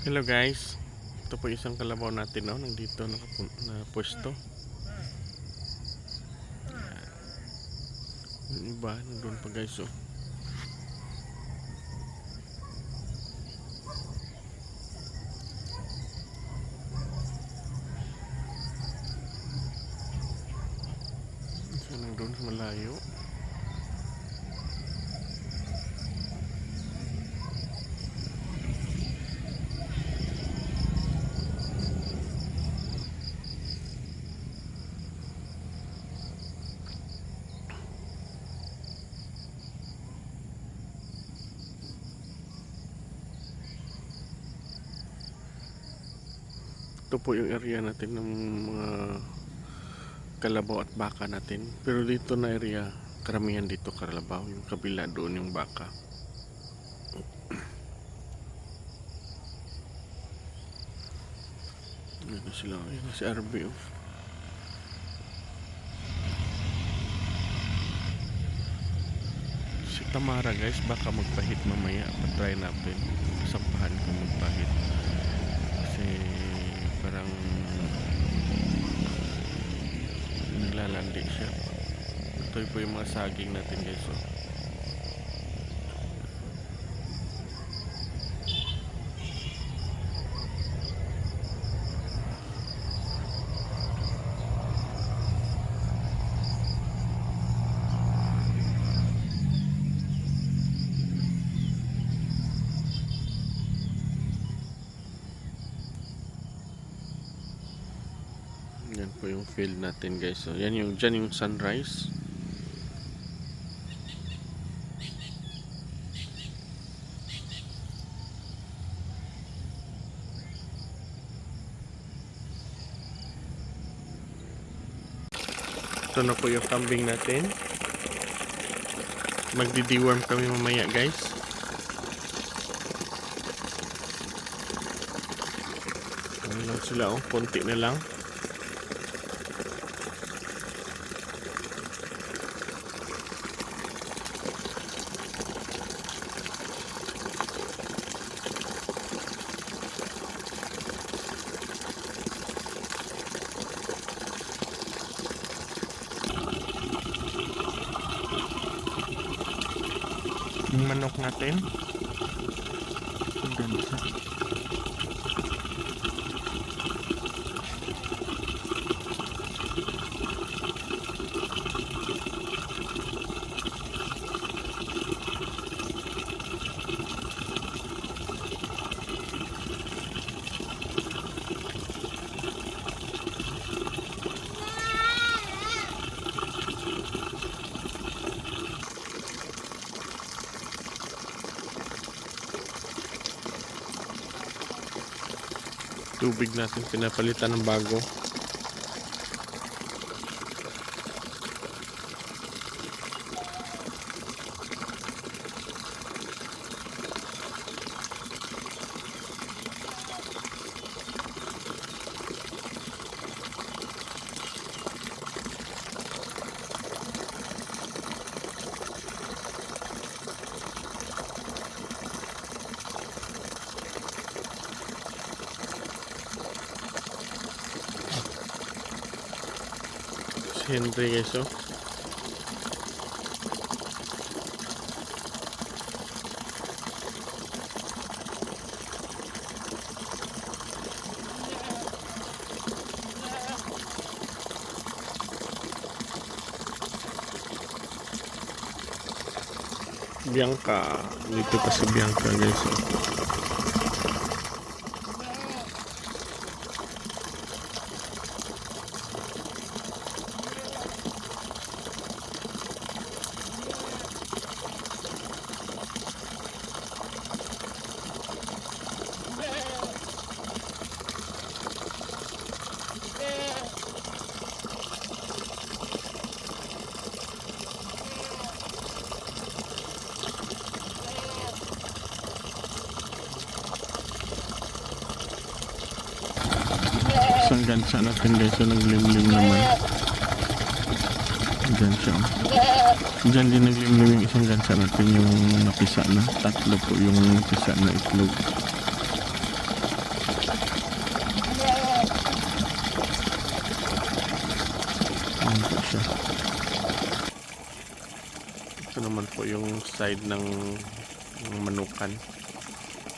Hello guys, ito po isang kalabaw natin, no? Nandito na pwesto. Yung iba nandun pa guys, oh. Isa nandun sa malayo. Ito po yung area natin ng mga kalabaw at baka natin. Pero dito na area, karamihan dito kalabaw. Yung kabila doon yung baka. Ayan sila. Ayan si RB, oh. Si Tamara guys, baka magpahit mamaya. Patry natin. Sampahan ko magpahit. Kasi parang naglalandi siya. Ito po yung mga saging natin guys, oh. Yan po yung field natin guys, so yan yung dyan yung sunrise. Ito na po yung kambing natin. Magdi-deworm kami mamaya guys. Ano lang sila, oh, konti na lang. Yung manok natin, ang ganda. Tubig natin pinapalitan ng bago. Henry guys, oh. Bianca, dito pa si Bianca guys, oh. Isang gansa natin guys, so naglimlim naman. Diyan siya. Diyan din naglimlim yung isang gansa natin, yung napisa na. Tatlo po yung napisa na itlog. Ayan po siya. Ito naman po yung side ng manukan.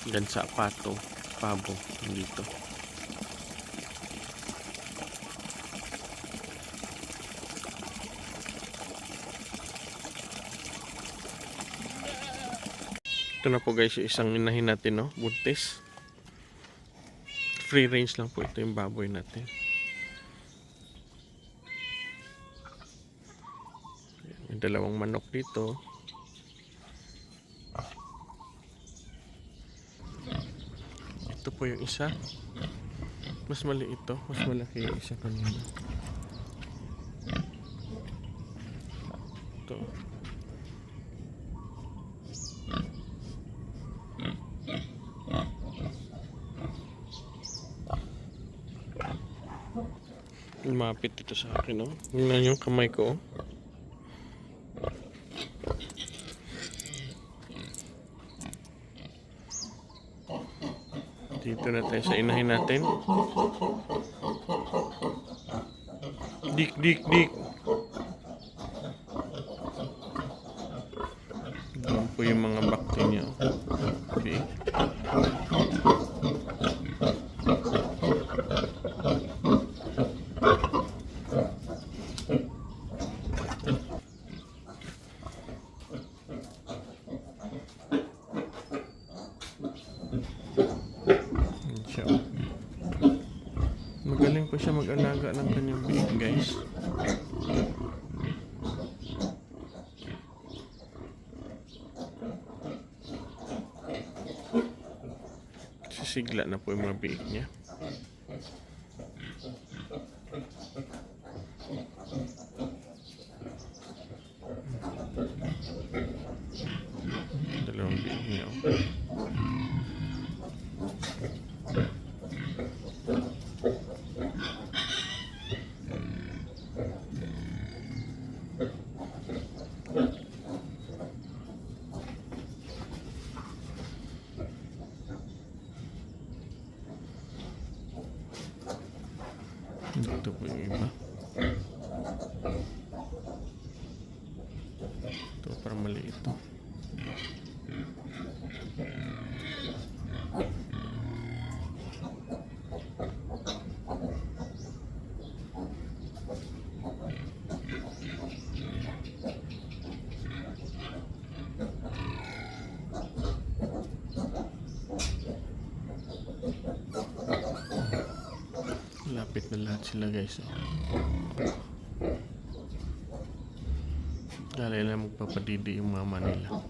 Gansa, pato, pabo dito. Ito na po guys yung isang inahin natin, no? Buntis. Free range lang po ito yung baboy natin. May dalawang manok dito. Ito po yung isa. Mas maliit ito. Mas malaki yung isa kanina. Ito. Lumapit ito sa akin, no? Tingnan yung kamay ko, oh. Dito na tayo sa inahin natin. Dik, dik, dik. Doon po yung mga bakti niya. Okay. Magaling po siya mag-alaga ng kanyang biik, guys. Sisigla na po yung mga biik niya. Dalawang biik niya, oh. Dito po yung iba. Ito parang maliit ito. Lapit na lahat sila, guys. Dahil na magpapadidi yung mama nila.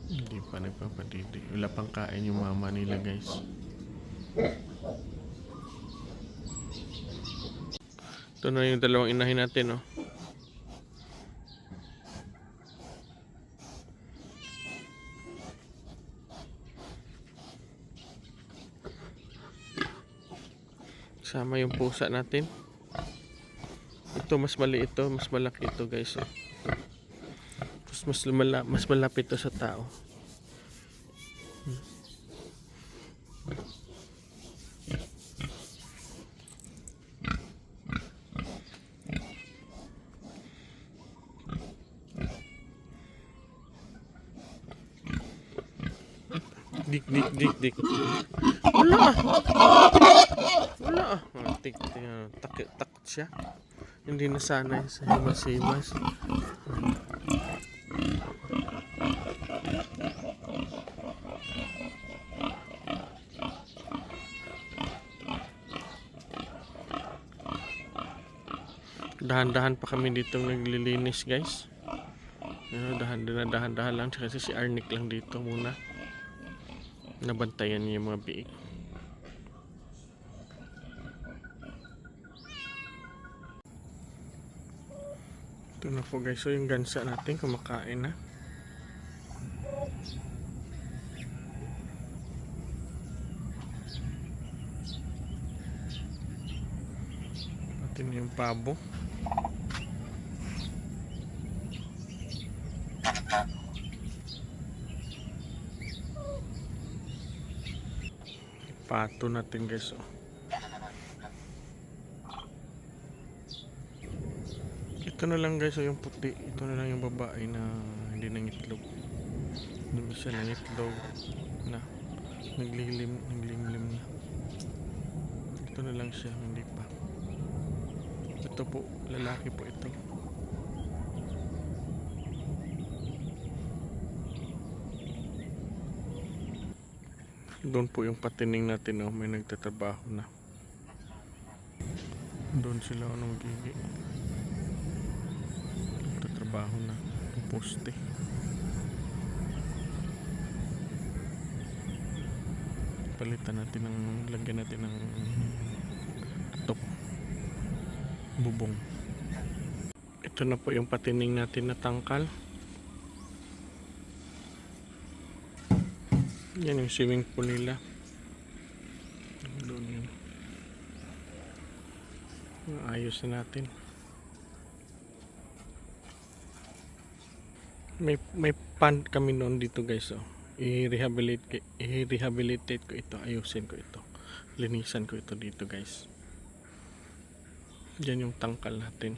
Hindi pa nagpapadidi. Wala pang kain yung mama nila, guys. Ito na yung dalawang inahin natin, no? Sama yung pusa natin. Ito mas maliit ito, mas malaki ito, guys, oh. Tapos mas malapit ito sa tao. Dik, dik, dik, dik. Wala. Wala. Takot siya. Hindi nasanay sa himas-himas. Dahan-dahan pa kami dito naglilinis, guys. Dahan-dahan lang. Kasi si Arnick lang dito muna. Nabantayan niya yung mga biik. Ito na po, guys. So yung gansa natin kumakain na. Pati na yung pabo. pato natin guys. Oh. Ito na lang guys, oh, yung puti. Ito na lang yung babae na hindi nangitlog. Yung isa nangitlog na naglimlim na. Ito na lang siya, hindi pa. Ito po, lalaki po ito. Doon po yung patining natin, oh, may nagtatrabaho na. Doon sila anong gigi. Nagtatrabaho na yung poste. Palitan natin ng, lagyan natin ng top bubong. Ito na po yung patining natin na tangkal. Yan yung swimming pool nila. Doon yun. Ayos na natin. May pond kami noon dito guys. Oh. I-rehabilitate ko ito. Ayusin ko ito. Linisan ko ito dito guys. Diyan yung tangkal natin.